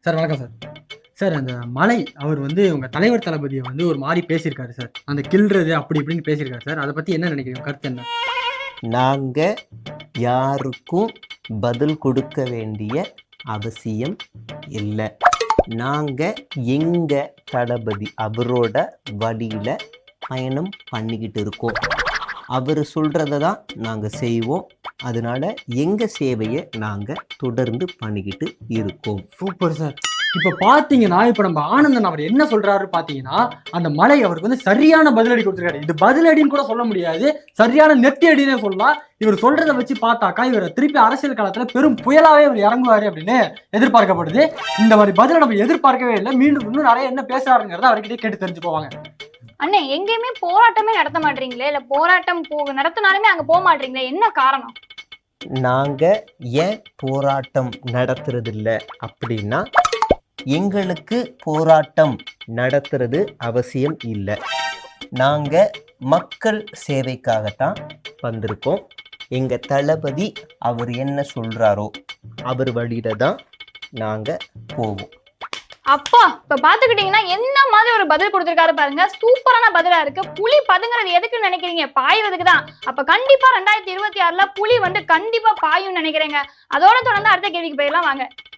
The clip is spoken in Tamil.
சார் வணக்கம் சார். சார் அந்த மலை அவர் வந்து உங்க தலைவர் தளபதியை வந்து ஒரு மாரி பேசியிருக்காரு சார். அந்த கில்றது அப்படி இப்படின்னு பேசியிருக்காரு சார். அதை பத்தி என்ன நினைக்கிறீங்க? கருத்து என்ன? நாங்க யாருக்கும் பதில் கொடுக்க வேண்டிய அவசியம் இல்லை. நாங்க எங்க தளபதி அவரோட வழியில பயணம் பண்ணிக்கிட்டு இருக்கோம். அவர் சொல்றதை தான் நாங்கள் செய்வோம். அதனால எங்க சேவையை நாங்கள் தொடர்ந்து பண்ணிக்கிட்டு இருக்கோம். Super sir. இப்ப பாத்தீங்கன்னா இப்ப நம்ம ஆனந்தன் அவர் என்ன சொல்றாரு பாத்தீங்கன்னா, அந்த மலை அவருக்கு வந்து சரியான பதிலடி கொடுத்திருக்காரு. இது பதிலடின்னு கூட சொல்ல முடியாது, சரியான நெத்தி அடினே சொல்லலாம். இவர் சொல்றதை வச்சு பார்த்தாக்கா இவர் திருப்பி அரசியல் காலத்துல பெரும் புயலாவே இவர் இறங்குவாரு அப்படின்னு எதிர்பார்க்கப்படுது. இந்த மாதிரி பதிலை நம்ம எதிர்பார்க்கவே இல்லை. மீண்டும் இன்னும் நிறைய என்ன பேசுறாருங்கிறத அவர்கிட்ட கேட்டு தெரிஞ்சு போவாங்க. அண்ணே, எங்கேயுமே போராட்டமே நடத்த மாட்டீங்களே, இல்ல போராட்டம் நடத்தினாலுமே அங்க போக மாட்டீங்களே, என்ன காரணம்? நாங்க ஏன் போராட்டம் நடத்துறதில்ல அப்படின்னா, எங்களுக்கு போராட்டம் நடத்துறது அவசியம் இல்லை. நாங்க மக்கள் சேவைக்காகத்தான் வந்திருக்கோம். எங்க தளபதி அவர் என்ன சொல்றாரோ அவர் வழியில தான் நாங்க போவோம். அப்பா, இப்ப பாத்துக்கிட்டீங்கன்னா என்ன மாதிரி ஒரு பதில் கொடுத்திருக்காரு பாருங்க. சூப்பரான பதிலா இருக்கு. புலி பதுங்குறது எதுக்குன்னு நினைக்கிறீங்க? பாய்வதுக்கு தான். அப்ப கண்டிப்பா 2026ல புலி வந்து கண்டிப்பா பாயும் நினைக்கிறேங்க. அதோட தொடர்ந்து அடுத்த கேள்விக்கு போயிடலாம் வாங்க.